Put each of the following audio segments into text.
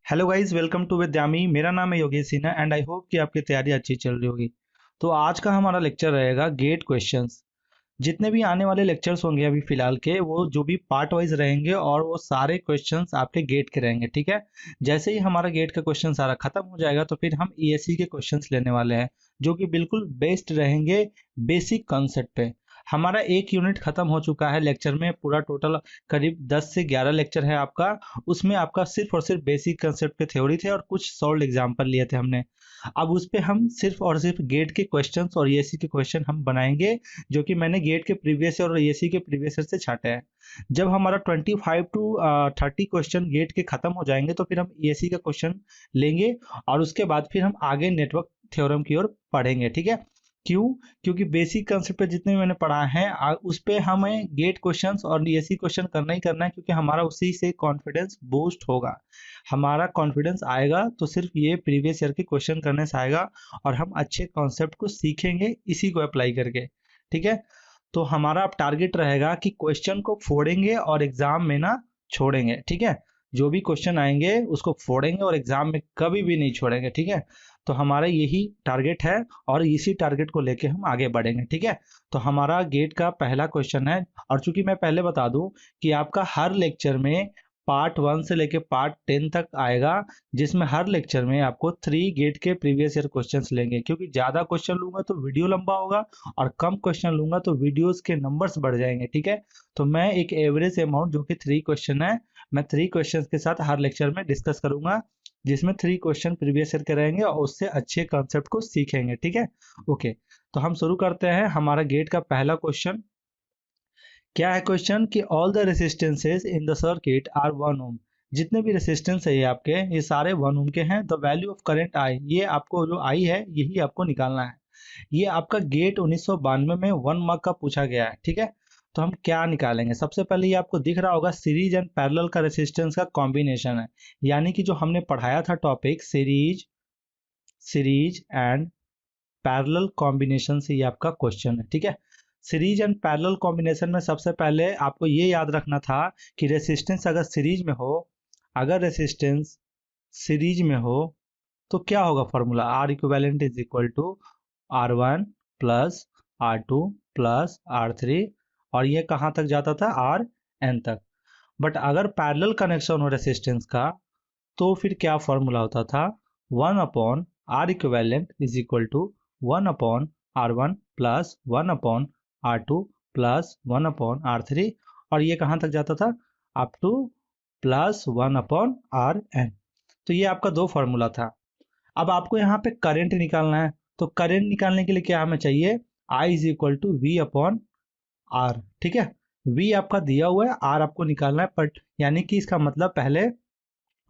Hello guys, welcome to Vidyami. मेरा नाम है Yogesh Sinha and I hope कि आपकी तैयारी अच्छी चल रही होगी। तो आज का हमारा लेक्चर रहेगा गेट क्वेश्चंस। जितने भी आने वाले लेक्चर्स होंगे अभी फिलहाल के, वो जो भी पार्ट वाइज रहेंगे और वो सारे क्वेश्चंस आपके गेट के रहेंगे, ठीक है। जैसे ही हमारा गेट का क्वेश्चन सारा खत्म हो जाएगा तो फिर हम ईएससी के क्वेश्चंस लेने वाले हैं, जो कि बिल्कुल बेस्ड रहेंगे बेसिक कॉन्सेप्ट पे। हमारा एक यूनिट खत्म हो चुका है लेक्चर में, पूरा टोटल करीब 10 से 11 लेक्चर है आपका। उसमें आपका सिर्फ और सिर्फ बेसिक कंसेप्ट के थ्योरी थे और कुछ सॉल्व एग्जांपल लिए थे हमने। अब उस पे हम सिर्फ और सिर्फ गेट के क्वेश्चंस और ईएससी के क्वेश्चन हम बनाएंगे, जो कि मैंने गेट के प्रीवियस और ईएससी के प्रीवियस से छाटे हैं। जब हमारा 25 टू 30 क्वेश्चन गेट के खत्म हो जाएंगे तो फिर हम ईएससी का क्वेश्चन लेंगे और उसके बाद फिर हम आगे नेटवर्क थ्योरम की ओर पढ़ेंगे, ठीक है। क्यों? क्योंकि बेसिक कंसेप्ट पे जितने भी मैंने पढ़ा है उस पे हमें गेट क्वेश्चंस और ईएससी क्वेश्चन करना ही करना है, क्योंकि हमारा उसी से कॉन्फिडेंस बूस्ट होगा। हमारा कॉन्फिडेंस आएगा तो सिर्फ ये प्रीवियस ईयर के क्वेश्चन करने से आएगा और हम अच्छे कॉन्सेप्ट को सीखेंगे इसी को अप्लाई करके, ठीक है। तो हमारा अब टारगेट रहेगा कि क्वेश्चन को फोड़ेंगे और एग्जाम में ना छोड़ेंगे, ठीक है। जो भी क्वेश्चन आएंगे उसको फोड़ेंगे और एग्जाम में कभी भी नहीं छोड़ेंगे, ठीक है। तो हमारा यही टारगेट है और इसी टारगेट को लेके हम आगे बढ़ेंगे, ठीक है। तो हमारा गेट का पहला क्वेश्चन है, और चूंकि मैं पहले बता दूं कि आपका हर लेक्चर में पार्ट 1 से लेके पार्ट 10 तक आएगा, जिसमें हर लेक्चर में आपको 3 गेट के प्रीवियस ईयर क्वेश्चंस लेंगे, क्योंकि ज़्यादा क्वेश्चन लूंगा तो वीडियो लंबा होगा और कम क्वेश्चन लूंगा तो वीडियोस के नंबर्स बढ़ जाएंगे, ठीक है। तो मैं एक एवरेज अमाउंट जो कि 3 क्वेश्चन है, मैं 3 क्वेश्चन के साथ हर लेक्चर में डिस्कस करूंगा, जिसमें 3 क्वेश्चन प्रीवियस ईयर के रहेंगे और उससे अच्छे कॉन्सेप्ट को सीखेंगे, ठीक है। ओके, तो हम शुरू करते हैं। हमारा गेट का पहला क्वेश्चन क्या है? क्वेश्चन कि all the resistances in the circuit are 1 ohm. जितने भी रेसिस्टेंस है ये आपके, ये सारे 1 ओम के हैं। The value of current I, ये आपको जो आई है यही आपको निकालना है। ये आपका गेट 1992 में 1 मार्क का पूछा गया है, ठीक है। तो हम क्या निकालेंगे? सबसे पहले ये आपको दिख रहा होगा सीरीज एंड पैरेलल का रेसिस्टेंस का कॉम्बिनेशन है, यानी कि जो हमने पढ़ाया था topic series series and parallel combination से ये आपका क्वेश्चन है, ठीक है। सीरीज एंड पैरेलल कॉम्बिनेशन में सबसे पहले आपको ये याद रखना था कि रेसिस्टेंस अगर सीरीज में हो, अगर रेसिस्टेंस सीरीज में हो तो क्या होगा formula? R equivalent is equal to R one plus R two plus R three, और ये कहाँ तक जाता था? आर एन तक। बट अगर पैरेलल कनेक्शन हो रेसिस्टेंस का तो फिर क्या फॉर्मूला होता था? 1 upon R equivalent is equal to 1 upon R one plus 1 upon R two plus 1 upon R three, और ये कहाँ तक जाता था? Up to plus 1 upon are N. तो ये आपका दो फॉर्मूला था। अब आपको यहाँ पे करंट निकालना है, तो करंट निकालने के लिए क्या हमें चाहिए? I is equal to V upon R, ठीक है। वी आपका दिया हुआ है, आर आपको निकालना है, बट यानी कि इसका मतलब पहले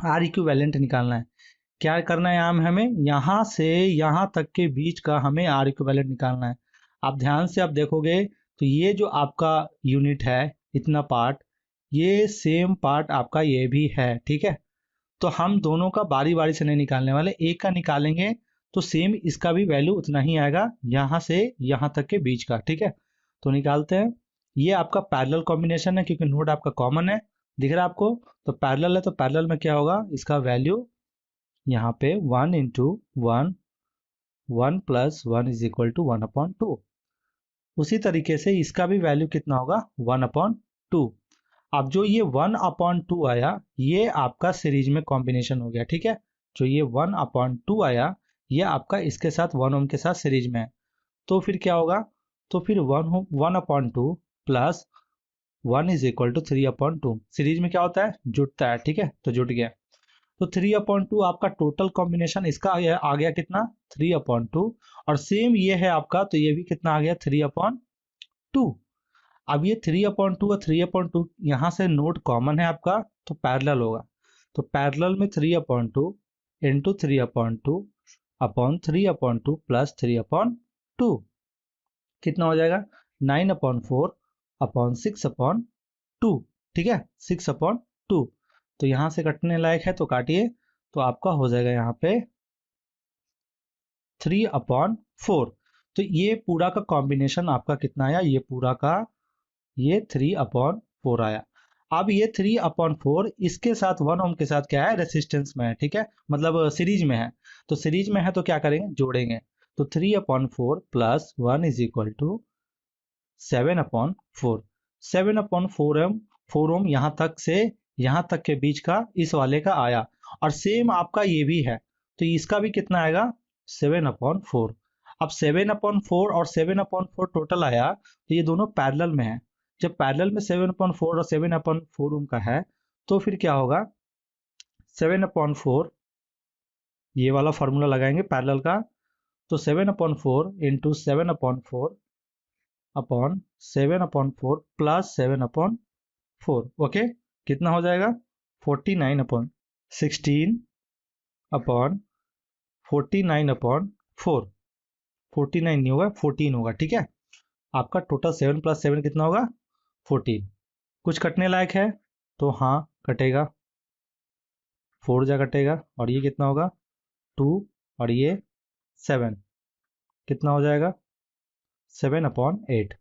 आर इक्विवेलेंट निकालना है। क्या करना है? हमें यहाँ से यहाँ तक के बीच का हमें आर इक्विवेलेंट निकालना है। आप ध्यान से आप देखोगे तो ये जो आपका यूनिट है, इतना पार्ट, ये सेम पार्ट आपका ये भी है, ठीक है। तो हम दोनों का बारी बारी से नहीं निकालने वाले, एक का निकालेंगे तो सेम इसका भी वैल्यू उतना ही आएगा यहाँ से यहाँ तक के बीच का, ठीक है। तो निकालते हैं। ये आपका पैरेलल कॉम्बिनेशन है, क्योंकि नोड आपका कॉमन है, दिख रहा है आपको। तो पैरेलल है तो पैरेलल में क्या होगा? इसका वैल्यू यहाँ पे 1 into 1, 1 plus 1 is equal to 1 upon 2। उसी तरीके से इसका भी वैल्यू कितना होगा? 1 अपॉन 2। अब जो ये 1 अपॉन 2 आया, ये आपका सीरीज में कॉम्बिनेशन हो गया, ठीक है। जो ये 1 अपॉन 2 आया, ये आपका इसके साथ 1 ओम के साथ सीरीज में है। तो फिर क्या होगा? तो फिर 1 upon 2 plus 1 is equal to 3 upon 2। Series में क्या होता है? जुटता है, ठीक है। तो जुट गया। तो 3 अपॉन 2 आपका टोटल कॉम्बिनेशन इसका आ गया कितना? 3 अपॉन 2। और सेम ये है आपका, तो ये भी कितना आ गया? 3 अपॉन 2। अब ये 3 अपॉन 2 और 3 अपॉन 2 यहाँ से नोड कॉमन है आपका, तो पैरेलल होगा। तो पैरेलल में 3 upon 2 into 3 upon 2 upon 3 upon 2 plus 3 upon 2 कितना हो जाएगा? 9 अपॉन 4 अपॉन 6 अपॉन 2, ठीक है। 6 अपॉन 2। तो यहाँ से कटने लायक है तो काटिए, तो आपका हो जाएगा यहाँ पे 3 अपॉन 4। तो ये पूरा का कॉम्बिनेशन आपका कितना आया? ये पूरा का ये 3 अपॉन 4 आया। अब ये 3/4 इसके साथ 1 ओम के साथ क्या है, रेसिस्टेंस में है, ठीक है, मतलब सीरीज में है। तो सीरीज में है तो क्या करेंगे, जोड़ेंगे। तो 3/4 प्लस 1 इज इक्वल टू 7/4। 7/4 4 ओम यहाँ तक से यहाँ तक के बीच का इस वाले का आया, और सेम आपका ये भी है, तो इसका भी कितना आएगा, 7/4। अब 7/4 और 7/4 टोटल आया, तो ये दोनों पैरेलल में है। जब पैरेलल में 7/4 और 7/4 ओम का है, तो फिर क्या होगा, 7/4 ये वाला फॉर्मूला लगाएंगे पैरेलल का, तो 7/4 इंटू 7/4 अपॉन 7/4 प्लस 7/4, ओके, कितना हो जाएगा, 49/16 अपॉन 49/4। 49 नहीं होगा, 14 होगा, ठीक है। आपका टोटल 7 प्लस 7 कितना होगा, 14। कुछ कटने लायक है तो हाँ कटेगा, 4 जा कटेगा, और ये कितना होगा, 2, और ये 7, कितना हो जाएगा, 7/8।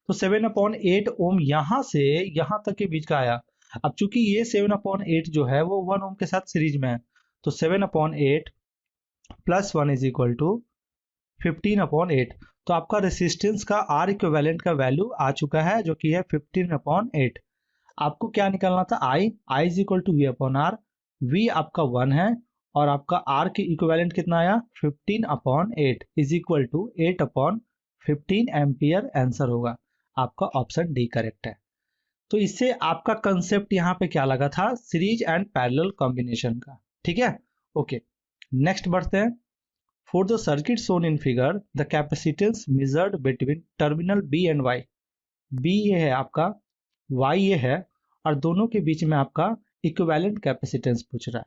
तो 7/8 ओम यहाँ से यहाँ तक के बीच का आया। अब चूंकि ये 7/8 जो है वो 1 ओम के साथ सीरीज में है, तो 7/8 प्लस 1 इज इक्वल टू 15/8। तो आपका रेसिस्टेंस का आर इक्विवेलेंट का वैल्यू आ चुका है, जो कि है 15/8। आपको क्या निकालना था, I is equal to V upon R. V आपका 1 है, और आपका आर के इक्विवेलेंट कितना आया, 15/8 is equal to 8/15 ampere answer होगा। आपका ऑप्शन डी करेक्ट है। तो इससे आपका कंसेप्ट यहाँ पे क्या लगा था, सीरीज एंड पैरेलल कॉम्बिनेशन का, ठीक है। ओके, नेक्स्ट बढ़ते हैं। For the circuit shown in figure, the capacitance measured between terminal B and Y. B ये है आपका, Y ये है, और दोनों के बीच में आपका इक्विवेलेंट कैपेसिटेंस पूछ रहा है।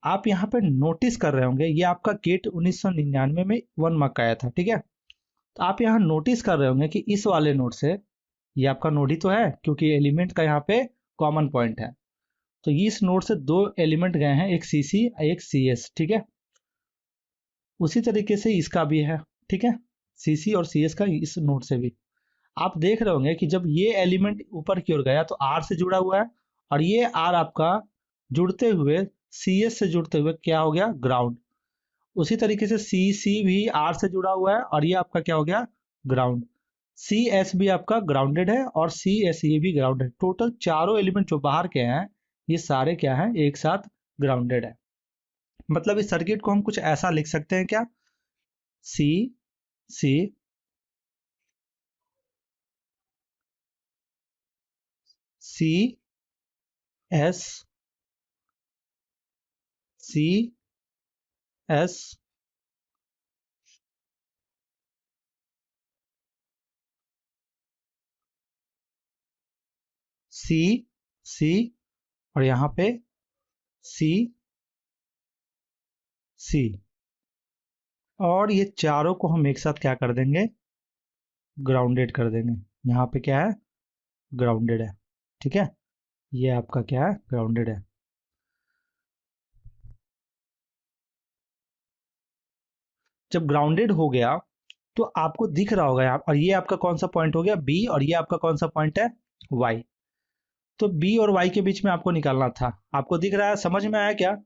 आप यहाँ पे नोटिस कर रहे होंगे, ये आपका गेट 1999 में 1 मार्क आया था, ठीक है। तो आप यहाँ नोटिस कर रहे होंगे कि इस वाले नोड से, ये आपका नोड ही तो है क्योंकि एलिमेंट का यहाँ पे कॉमन पॉइंट है, तो इस नोड से 2 एलिमेंट गए हैं, एक CC एक CS, ठीक है। उसी तरीके से इसका भी है, ठीक है, CC और CS का इस नोड से भी। आप देख रहे होंगे कि जब ये एलिमेंट ऊपर की ओर गया तो R से जुड़ा हुआ है, और ये R आपका जुड़ते हुए CS से जुड़ते हुए क्या हो गया, ग्राउंड। उसी तरीके से CC भी R से जुड़ा हुआ है, और ये आपका क्या हो गया, ग्राउंड। CS भी आपका ग्राउंडेड है, और CSE भी ग्राउंडेड। टोटल चारों एलिमेंट जो बाहर के हैं, ये सारे क्या हैं, एक साथ ग्राउंडेड है। मतलब इस सर्किट को हम कुछ ऐसा लिख सकते हैं क्या, सी सी C S C S C सी, और यहाँ पे सी सी, और ये चारों को हम एक साथ क्या कर देंगे, ग्राउंडेड कर देंगे। यहाँ पे क्या है, ग्राउंडेड है, ठीक है, ये आपका क्या है, ग्राउंडेड है। जब ग्राउंडेड हो गया तो आपको दिख रहा होगा यहाँ, और ये आपका कौन सा पॉइंट हो गया, बी, और ये आपका कौन सा पॉइंट है, वाई। तो बी और वाई के बीच में आपको निकालना था। आपको दिख रहा है, समझ में आया क्या,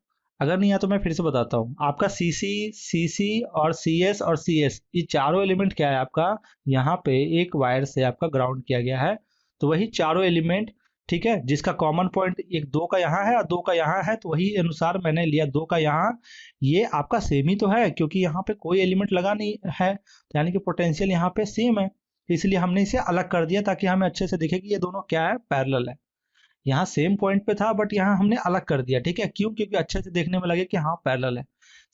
अगर नहीं आया तो मैं फिर से बताता हूँ। आपका CC और CS और CS, ये चारों एलिमेंट क्या है आपका, यहाँ पे एक वायर से आपका ग्राउंड किया गया है। तो वही चारों एलिमेंट, ठीक है, जिसका कॉमन पॉइंट एक 2 का यहाँ है और 2 का यहाँ है, तो वही अनुसार मैंने लिया 2 का यहाँ। ये आपका सेम ही तो है, क्योंकि यहाँ पे कोई एलिमेंट लगा नहीं है, तो यानी कि पोटेंशियल यहाँ पे सेम है, इसलिए हमने इसे अलग कर दिया ताकि हमें अच्छे से दिखे कि ये दोनों क्या है, पैरेलल है। यहाँ सेम पॉइंट पे था, बट यहाँ हमने अलग कर दिया, ठीक है, क्यों, क्योंकि अच्छे से देखने में लगे कि हाँ पैरेलल है।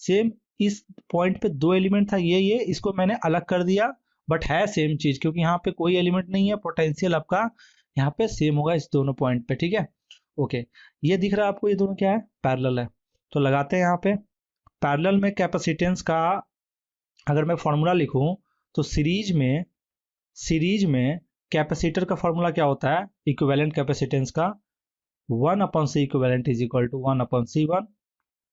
सेम इस पॉइंट पे 2 एलिमेंट था, ये इसको मैंने अलग कर दिया, बट है सेम चीज, क्योंकि यहाँ पे कोई एलिमेंट नहीं है, पोटेंशियल आपका यहाँ पे सेम होगा इस दोनों पॉइंट पे, ठीक है। ओके, ये दिख रहा है आपको, ये दोनों क्या है, पैरेलल है। तो लगाते हैं यहाँ पे, पैरेलल में कैपेसिटेंस का अगर मैं फॉर्मूला लिखूं, तो सीरीज में कैपेसिटर का फॉर्मूला क्या होता है, इक्विवेलेंट कैपेसिटेंस का 1/C equivalent is equal to 1/C1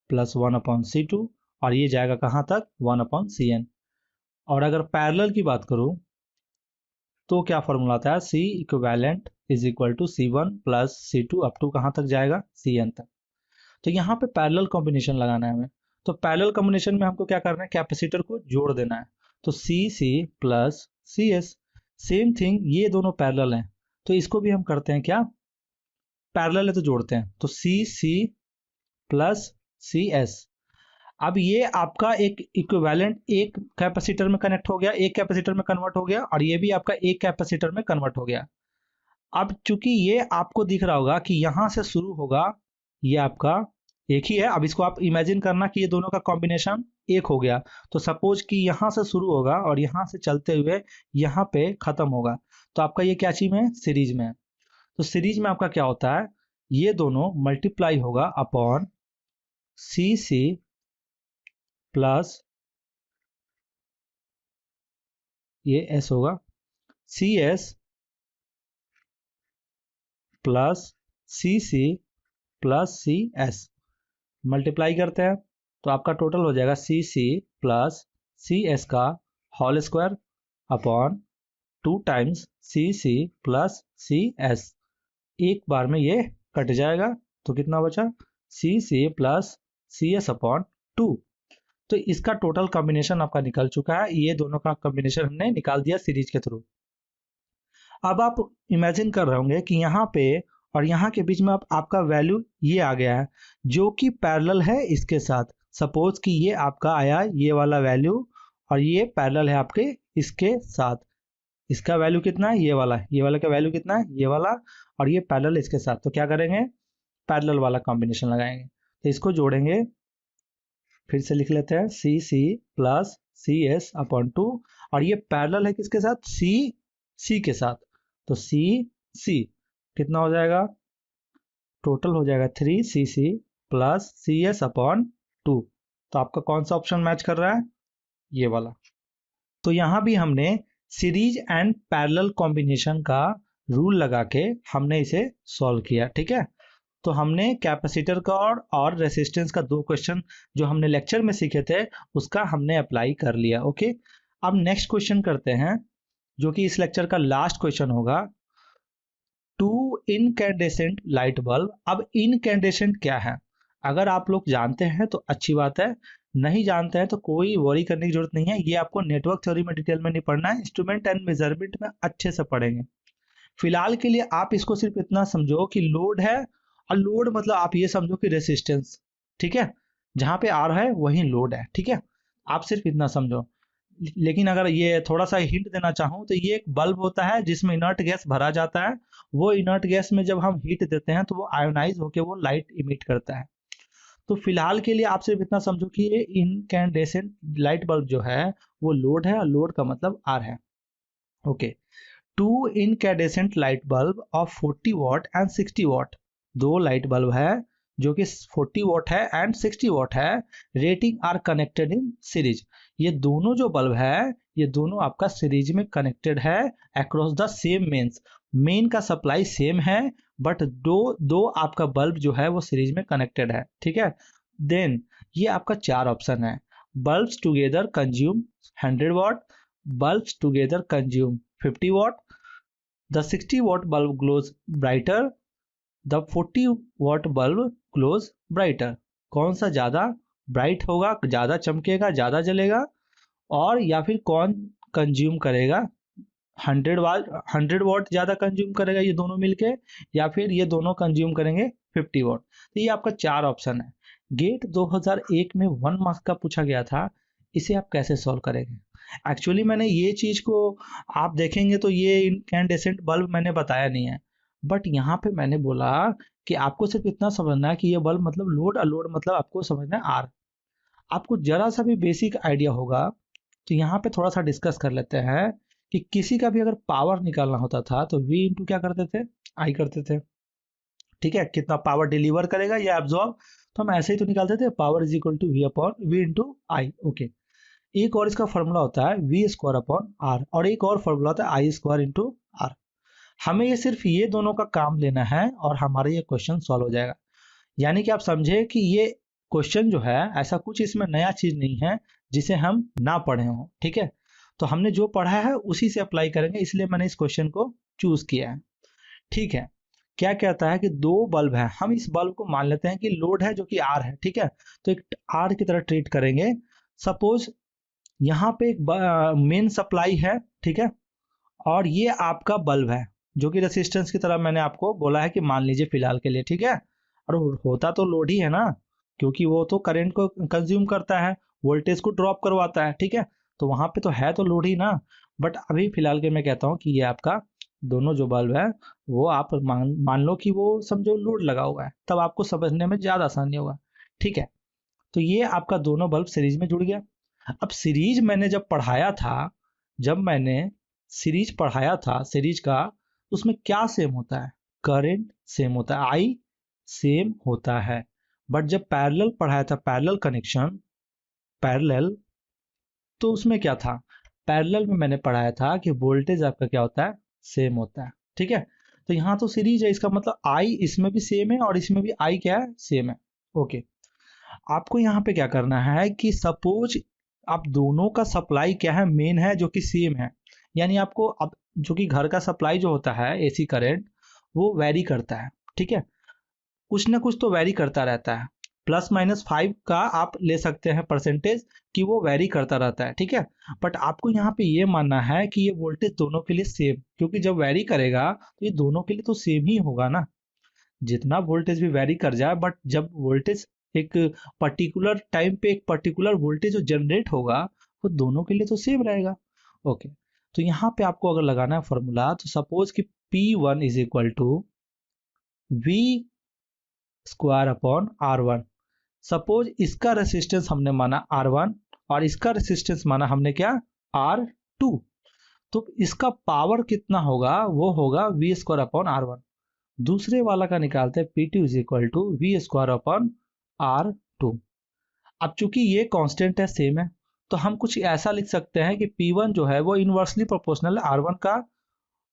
plus 1/C2, और ये जाएगा कहाँ तक, 1/CN। और अगर पैरेलल की बात करूं तो क्या फॉर्मूला आता है, C equivalent is equal to C1 plus C2 up to कहाँ तक जाएगा, Cn तक। तो यहाँ पे पैरेलल कॉम्बिनेशन लगाना है हमें। तो पैरेलल कॉम्बिनेशन में हमको क्या करना है, कैपेसिटर को जोड़ देना है। तो CC plus CS, same thing, ये दोनों पैरेलल हैं तो इसको भी हम करते हैं क्या, पैरेलल है तो जोड़ते हैं। तो CC प्लस CS। अब ये आपका एक इक्विवेलेंट एक कैपेसिटर में कनेक्ट हो गया, एक कैपेसिटर में कन्वर्ट हो गया, और ये भी आपका एक कैपेसिटर में कन्वर्ट हो गया। अब चूंकि ये आपको दिख रहा होगा कि यहां से शुरू होगा, ये आपका एक ही है। अब इसको आप इमेजिन करना कि ये दोनों का कॉम्बिनेशन एक हो गया। तो सपोज कि यहां से शुरू होगा और यहां से चलते हुए यहाँ पे खत्म होगा, तो आपका ये क्या चीज में है, सीरीज में है। तो सीरीज में आपका क्या होता है, ये दोनों मल्टीप्लाई होगा अपॉन CC प्लस ये S होगा, CS plus CC plus CS, multiply करते हैं तो आपका टोटल हो जाएगा CC प्लस CS का whole square upon 2 times CC plus CS। एक बार में ये कट जाएगा तो कितना बचा, CC प्लस CS अपॉन 2। तो इसका टोटल कॉम्बिनेशन आपका निकल चुका है, ये दोनों का कॉम्बिनेशन हमने निकाल दिया सीरीज के थ्रू। अब आप इमेजिन कर रहे होंगे कि यहाँ पे और यहाँ के बीच में आपका वैल्यू ये आ गया है जो कि पैरेलल है इसके साथ। सपोज कि ये आपका आया ये वाला वैल्यू और ये पैरेलल है आपके इसके साथ। इसका वैल्यू कितना है, ये वाला, ये वाला का वैल्यू कितना है, ये वाला, और ये पैरेलल इसके साथ। तो क्या करेंगे, पैरेलल वाला कॉम्बिनेशन लगाएंगे। तो इसको जोड़ेंगे, फिर से लिख लेते हैं CC प्लस CS अपॉन 2, और ये पैरेलल है किसके साथ, C के साथ। तो C कितना हो जाएगा, टोटल हो जाएगा 3CC प्लस CS अपॉन 2। तो आपका कौन सा ऑप्शन मैच कर रहा है, ये वाला। तो यहां भी हमने सीरीज एंड पैरेलल कॉम्बिनेशन का रूल लगा के हमने इसे सॉल्व किया, ठीक है। तो हमने कैपेसिटर का और रेसिस्टेंस का 2 क्वेश्चन जो हमने लेक्चर में सीखे थे उसका हमने अप्लाई कर लिया। ओके, अब नेक्स्ट क्वेश्चन करते हैं जो कि इस लेक्चर का लास्ट क्वेश्चन होगा। 2 इनकैंडेसेंट लाइट बल्ब। अब इनकैंडेसेंट क्या है, अगर आप लोग जानते हैं तो अच्छी बात है, नहीं जानते हैं तो कोई वरी करने की जरूरत नहीं है। ये आपको नेटवर्क थ्योरी में डिटेल में नहीं पढ़ना है, इंस्ट्रूमेंट एंड मेजरमेंट में अच्छे से पढ़ेंगे। फिलहाल के लिए आप इसको सिर्फ इतना समझो कि लोड है, और लोड मतलब आप ये समझो कि रेसिस्टेंस, ठीक है। जहां पे आर है वहीं लोड है, ठीक है। आप सिर्फ इतना समझो। लेकिन अगर ये थोड़ा सा हिंट देना चाहूँ तो ये एक बल्ब होता है जिसमें इनर्ट गैस भरा जाता है। वो इनर्ट गैस में जब हम हीट देते हैं तो वो आयोनाइज होकर वो लाइट इमिट करता है। तो फिलहाल के लिए आप सिर्फ इतना समझो कि ये इनकैंडेसेंट लाइट बल्ब जो है वो लोड है, और लोड का मतलब आर है। Okay, 2 incandescent light bulb of 40 watt and 60 watt. 2 light bulb है जो कि 40 वॉट है एंड 60 वॉट है, rating are connected in series. ये दोनों जो बल्ब है ये दोनों आपका सीरीज में कनेक्टेड है across the same mains. Main का सप्लाई सेम है बट दो आपका बल्ब जो है वो सीरीज में कनेक्टेड है, ठीक है। देन ये आपका 4 ऑप्शन है। Bulbs together consume 100 what, bulbs together consume 50 what, the 60 watt bulb glows brighter, the 40 watt bulb glows brighter। कौन सा ज्यादा ब्राइट होगा, ज्यादा चमकेगा, ज्यादा जलेगा, और या फिर कौन कंज्यूम करेगा 100 वॉट ज्यादा कंज्यूम करेगा, ये दोनों मिलके, या फिर ये दोनों कंज्यूम करेंगे 50 वॉट। तो ये आपका 4 ऑप्शन है। गेट 2001 में 1 मार्क्स का पूछा गया था, इसे आप कैसे सॉल्व करेंगे। एक्चुअली मैंने ये चीज को आप देखेंगे तो ये इनकैंडेसेंट बल्ब मैंने बताया नहीं है, बट यहाँ पे मैंने बोला कि आपको सिर्फ इतना समझना है कि ये बल्ब मतलब लोड, और लोड मतलब आपको समझना है आर। आपको जरा सा भी बेसिक आइडिया होगा तो यहाँ पे थोड़ा सा डिस्कस कर लेते हैं कि किसी का भी अगर पावर निकालना होता था तो V इंटू क्या करते थे, आई करते थे, ठीक है। कितना पावर डिलीवर करेगा या एब्जॉर्ब, तो हम ऐसे ही तो निकालते थे, power is equal to V upon V into I. Okay, एक और इसका फॉर्मूला होता है V स्क्वायर अपॉन आर, और एक और फॉर्मूला होता है आई स्क्वायर इंटू आर। हमें ये सिर्फ ये दोनों का काम लेना है और हमारा ये क्वेश्चन सॉल्व हो जाएगा। यानी कि आप समझे कि ये क्वेश्चन जो है ऐसा कुछ इसमें नया चीज नहीं है जिसे हम ना पढ़े हों, ठीक है। तो हमने जो पढ़ा है उसी से अप्लाई करेंगे, इसलिए मैंने इस क्वेश्चन को चूज किया है, ठीक है। क्या कहता है कि दो बल्ब है, हम इस बल्ब को मान लेते हैं कि लोड है जो कि आर है, ठीक है। तो एक आर की तरह ट्रीट करेंगे। सपोज यहाँ पे एक मेन सप्लाई है, ठीक है, और ये आपका बल्ब है जो कि रेसिस्टेंस की तरह मैंने आपको बोला है कि मान लीजिए फिलहाल के लिए, ठीक है। और होता तो लोड ही है ना, क्योंकि वो तो करंट को कंज्यूम करता है, वोल्टेज को ड्रॉप करवाता है, ठीक है। तो वहां पे तो है तो लोड ही ना। बट अभी फिलहाल के मैं कहता हूँ कि ये आपका दोनों जो बल्ब है वो आप मान लो कि वो समझो लोड लगा हुआ है, तब आपको समझने में ज्यादा आसानी होगा, ठीक है। तो ये आपका दोनों बल्ब सीरीज में जुड़ गया। अब सीरीज मैंने जब पढ़ाया था, जब मैंने सीरीज पढ़ाया था सीरीज का, उसमें क्या सेम होता है? करंट सेम होता है, आई सेम होता है। बट जब पैरेलल पढ़ाया था, पैरेलल कनेक्शन, पैरेलल, तो उसमें क्या था? पैरेलल में मैंने पढ़ाया था कि वोल्टेज आपका क्या होता है? सेम होता है, ठीक है। तो यहाँ तो सीरीज है, इसका मतलब आई इसमें भी सेम है और इसमें भी आई क्या है? सेम है। ओके। आपको यहाँ पे क्या करना है कि सपोज आप दोनों का सप्लाई क्या है? मेन है जो कि सेम है। यानी आपको अब जो कि घर का सप्लाई जो होता है एसी करंट, वो वैरी करता है, ठीक है। कुछ ना कुछ तो वैरी करता रहता है। +-5 का आप ले सकते हैं परसेंटेज कि वो वैरी करता रहता है, ठीक है। बट आपको यहाँ पे ये मानना है कि ये वोल्टेज दोनों के लिए सेम, क्योंकि जब वैरी करेगा तो ये दोनों के लिए तो सेम ही होगा ना। जितना वोल्टेज भी वैरी कर जाए, बट जब वोल्टेज एक पर्टिकुलर टाइम पे एक पर्टिकुलर वोल्टेज जो जनरेट होगा वो दोनों के लिए तो सेम रहेगा। ओके। तो यहाँ पे आपको अगर लगाना है फॉर्मूला, तो सपोज कि P1 is equal to V square upon R1। Suppose इसका रेसिस्टेंस हमने माना R1 और इसका रेसिस्टेंस माना हमने क्या? R2। तो इसका पावर कितना होगा? वो होगा वी स्क्वायर अपॉन R1। दूसरे वाला का निकालते हैं, P2 is equal to V square upon R2। अब चूंकि ये कांस्टेंट है, सेम है, तो हम कुछ ऐसा लिख सकते हैं कि P1 जो है वो इनवर्सली प्रोपोर्शनल है R1 का,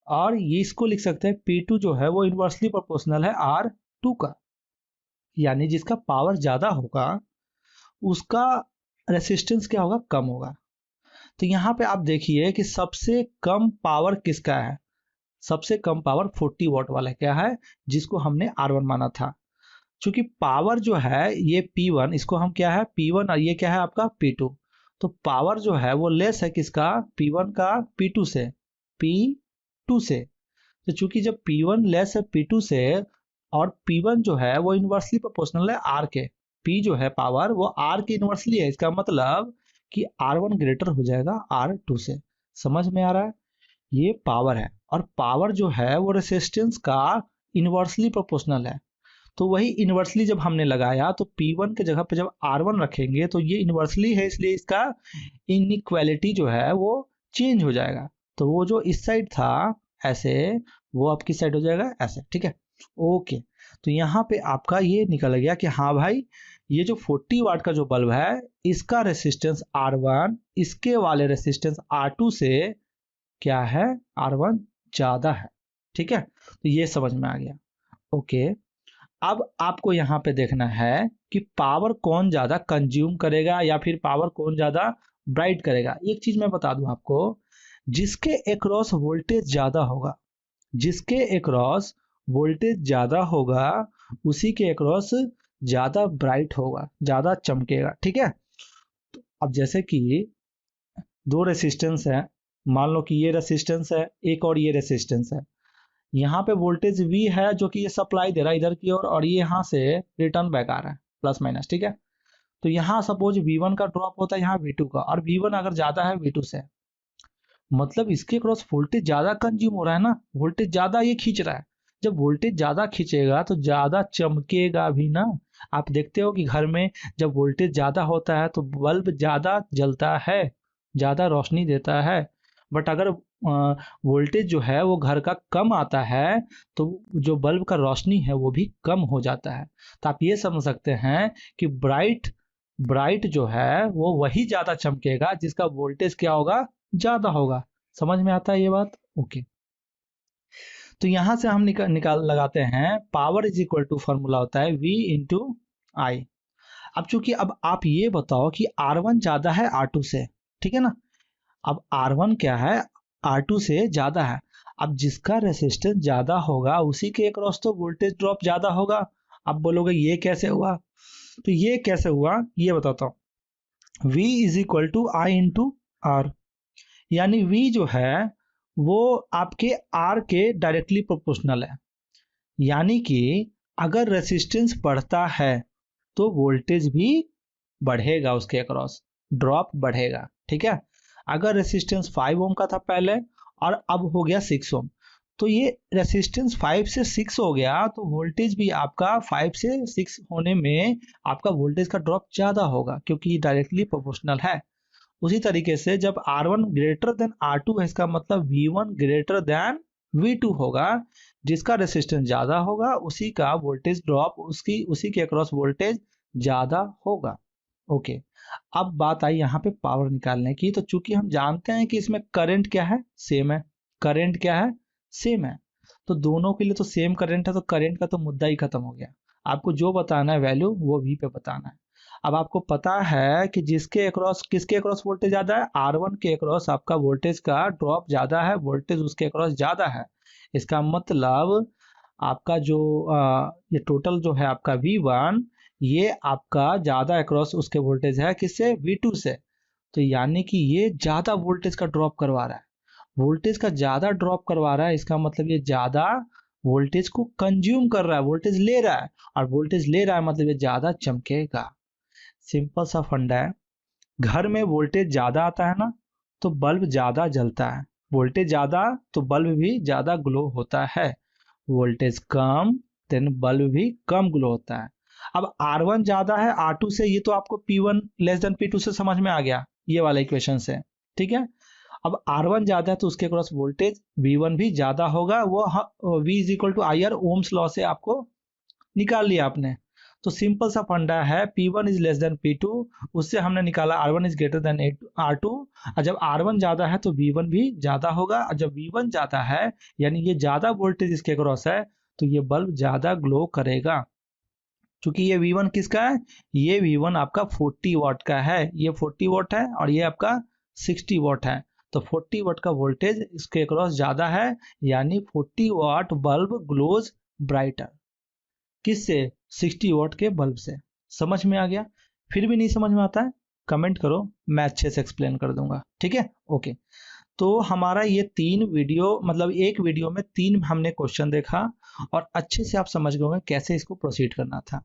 और ये इसको लिख सकते हैं P2 जो है वो इनवर्सली प्रोपोर्शनल है R2 का। यानी जिसका पावर ज्यादा होगा उसका रेसिस्टेंस क्या होगा? कम होगा। तो यहाँ पे आप देखिए कि सबसे कम पावर किसका है? सबसे कम पावर 40 वॉट वाला क्या है, जिसको हमने R1 माना था। क्योंकि पावर जो है ये P1, इसको हम क्या है? P1, और ये क्या है आपका? P2। तो पावर जो है वो लेस है किसका? P1 का P2 से, P2 से। तो चूंकि जब P1 लेस है P2 से, और P1 जो है वो इनवर्सली प्रोपोर्शनल है R के, P जो है पावर वो R की इनवर्सली है, इसका मतलब कि R1 ग्रेटर हो जाएगा R2 से। समझ में आ रहा है? ये पावर है, और पावर जो है वो रेसिस्टेंस का इनवर्सली प्रोपोर्शनल है। तो वही इनवर्सली जब हमने लगाया तो P1 के जगह पे जब R1 रखेंगे तो ये इनवर्सली है, इसलिए इसका इनइक्वालिटी जो है वो चेंज हो जाएगा। तो वो जो इस साइड था ऐसे, वो अब किस साइड हो जाएगा? ऐसे, ठीक है। ओके। तो यहाँ पे आपका ये निकल गया कि हाँ भाई, ये जो 40 वाट का जो बल्ब है इसका रेसिस्टेंस R1 इसके वाले रेसिस्टेंस R2 से क्या है? R1 ज्यादा है, ठीक है। तो ये समझ में आ गया। ओके। अब आपको यहाँ पे देखना है कि पावर कौन ज्यादा कंज्यूम करेगा या फिर पावर कौन ज्यादा ब्राइट करेगा। एक चीज मैं बता दूं आपको, जिसके अक्रॉस वोल्टेज ज्यादा होगा, जिसके अक्रॉस वोल्टेज ज्यादा होगा उसी के अक्रॉस ज्यादा ब्राइट होगा, ज्यादा चमकेगा, ठीक है। तो अब जैसे कि दो रेसिस्टेंस है, मान लो कि ये रेसिस्टेंस है एक और ये रेसिस्टेंस है। यहाँ पे वोल्टेज V है जो कि ये सप्लाई दे रहा है इधर की ओर, और ये यहाँ से रिटर्न बैक आ रहा है प्लस माइनस, ठीक है। तो यहाँ सपोज V1 का ड्रॉप होता है यहाँ V2 का, और V1 अगर ज्यादा है V2 से, मतलब इसके क्रॉस वोल्टेज ज्यादा कंज्यूम हो रहा है ना, वोल्टेज ज्यादा ये खींच रहा है। जब वोल्टेज ज्यादा खींचेगा तो ज्यादा चमकेगा भी ना। आप देखते हो कि घर में जब वोल्टेज ज्यादा होता है तो बल्ब ज्यादा जलता है, ज्यादा रोशनी देता है। बट अगर वोल्टेज जो है वो घर का कम आता है तो जो बल्ब का रोशनी है वो भी कम हो जाता है। तो आप ये समझ सकते हैं कि ब्राइट ब्राइट जो है वो वही ज्यादा चमकेगा जिसका वोल्टेज क्या होगा? ज्यादा होगा। समझ में आता है ये बात? ओके। तो यहां से हम निकाल लगाते हैं, power is equal to formula होता है V इंटू आई। अब चूंकि अब आप ये बताओ कि R1 ज्यादा है R2 से, ठीक है ना। अब R1 क्या है? R2 से ज्यादा है। अब जिसका रेसिस्टेंस ज्यादा होगा उसी के अक्रॉस तो वोल्टेज ड्रॉप ज्यादा होगा। अब बोलोगे ये कैसे हुआ, तो ये कैसे हुआ ये बताता हूँ। V is equal to I into R, यानी V जो है वो आपके R के डायरेक्टली प्रोपोर्शनल है। यानी कि अगर रेसिस्टेंस बढ़ता है तो वोल्टेज भी बढ़ेगा, उसके अक्रॉस ड्रॉप बढ़ेगा। ठीक है, अगर रेसिस्टेंस 5 ओम का था पहले और अब हो गया 6 ओम, तो ये रेसिस्टेंस 5 से 6 हो गया तो वोल्टेज भी आपका 5 से 6 होने में आपका वोल्टेज का ड्रॉप ज्यादा होगा, क्योंकि डायरेक्टली प्रोपोर्शनल है। उसी तरीके से जब R1 ग्रेटर देन R2 है, इसका मतलब V1 ग्रेटर देन V2 होगा। जिसका रेसिस्टेंस ज्यादा होगा उसी का वोल्टेज ड्रॉप उसी के अक्रॉस वोल्टेज ज्यादा होगा। ओके, अब बात आई यहाँ पे पावर निकालने की। तो चूंकि हम जानते हैं कि इसमें करंट क्या है, सेम है, करंट क्या है, सेम है, तो दोनों के लिए तो सेम करंट है, तो करंट का तो मुद्दा ही खत्म हो गया। आपको जो बताना है वैल्यू वो V पे बताना है। अब आपको पता है कि जिसके अक्रॉस किसके अक्रॉस वोल्टेज ज्यादा है, R1 के अक्रॉस आपका वोल्टेज का ड्रॉप ज्यादा है, वोल्टेज उसके अक्रॉस ज्यादा है। इसका मतलब आपका जो ये टोटल जो है आपका V1, ये आपका ज्यादा अक्रॉस उसके वोल्टेज है, किससे, V2 से। तो यानी कि ये ज्यादा वोल्टेज का ड्रॉप करवा रहा है, वोल्टेज का ज्यादा ड्रॉप करवा रहा है। इसका मतलब ये ज्यादा वोल्टेज को कंज्यूम कर रहा है, वोल्टेज ले रहा है, और वोल्टेज ले रहा है मतलब ये ज्यादा चमकेगा। सिंपल सा फंडा है। घर में वोल्टेज ज्यादा आता है ना तो बल्ब ज्यादा जलता है, वोल्टेज ज्यादा तो बल्ब भी ज्यादा ग्लो होता है, वोल्टेज कम देन बल्ब भी कम ग्लो होता है। अब R1 ज्यादा है R2 से, ये तो आपको P1 लेस देन P2 से समझ में आ गया, ये वाला इक्वेशन से। ठीक है, अब R1 ज्यादा है तो उसके क्रॉस वोल्टेज V1 भी ज्यादा होगा। वो V is equal to I R, ohm's law से आपको निकाल लिया आपने। तो सिंपल सा फंडा है, P1 is less than P2, उससे हमने निकाला R1 is greater than R2। और जब R1 ज्यादा है तो V1 भी ज्यादा होगा, और जब V1 ज्यादा है यानी ये ज्यादा वोल्टेज इसके क्रॉस है तो ये बल्ब ज्यादा ग्लो करेगा। क्योंकि ये V1 किसका है, ये V1 आपका 40 वाट का है, ये 40 वाट है और ये आपका 60 वाट है। तो 40 वाट का वोल्टेज इसके क्रॉस ज्यादा है, यानी 40 वाट बल्ब ग्लोज ब्राइटर, किससे, 60 वाट के बल्ब से। समझ में आ गया? फिर भी नहीं समझ में आता है कमेंट करो, मैं अच्छे से एक्सप्लेन कर दूंगा। ठीक है, ओके। तो हमारा ये 3 वीडियो, मतलब एक वीडियो में 3 हमने क्वेश्चन देखा और अच्छे से आप समझ गए होंगे कैसे इसको प्रोसीड करना था।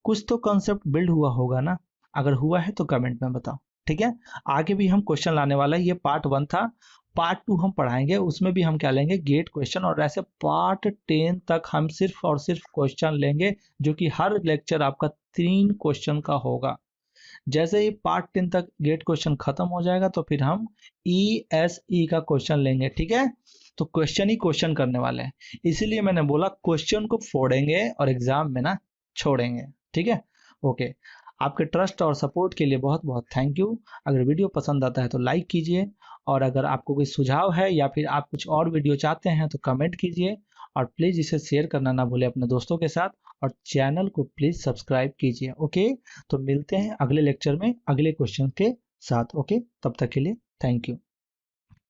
कुछ तो कॉन्सेप्ट बिल्ड हुआ होगा ना, अगर हुआ है तो कमेंट में बताओ। ठीक है, आगे भी हम क्वेश्चन लाने वाला है। ये पार्ट 1 था, पार्ट 2 हम पढ़ाएंगे, उसमें भी हम क्या लेंगे, गेट क्वेश्चन। और ऐसे पार्ट 10 तक हम सिर्फ और सिर्फ क्वेश्चन लेंगे, जो कि हर लेक्चर आपका 3 क्वेश्चन का होगा। जैसे ही पार्ट 10 तक गेट क्वेश्चन खत्म हो जाएगा तो फिर हम ESE का क्वेश्चन लेंगे। ठीक है, तो क्वेश्चन ही क्वेश्चन करने वाले हैं, इसीलिए मैंने बोला क्वेश्चन को फोड़ेंगे और एग्जाम में ना छोड़ेंगे। ठीक है, ओके। आपके ट्रस्ट और सपोर्ट के लिए बहुत बहुत थैंक यू। अगर वीडियो पसंद आता है तो लाइक कीजिए, और अगर आपको कोई सुझाव है या फिर आप कुछ और वीडियो चाहते हैं तो कमेंट कीजिए, और प्लीज़ इसे शेयर करना ना भूलें अपने दोस्तों के साथ, और चैनल को प्लीज़ सब्सक्राइब कीजिए। ओके, तो मिलते हैं अगले लेक्चर में अगले क्वेश्चन के साथ। ओके, तब तक के लिए थैंक यू।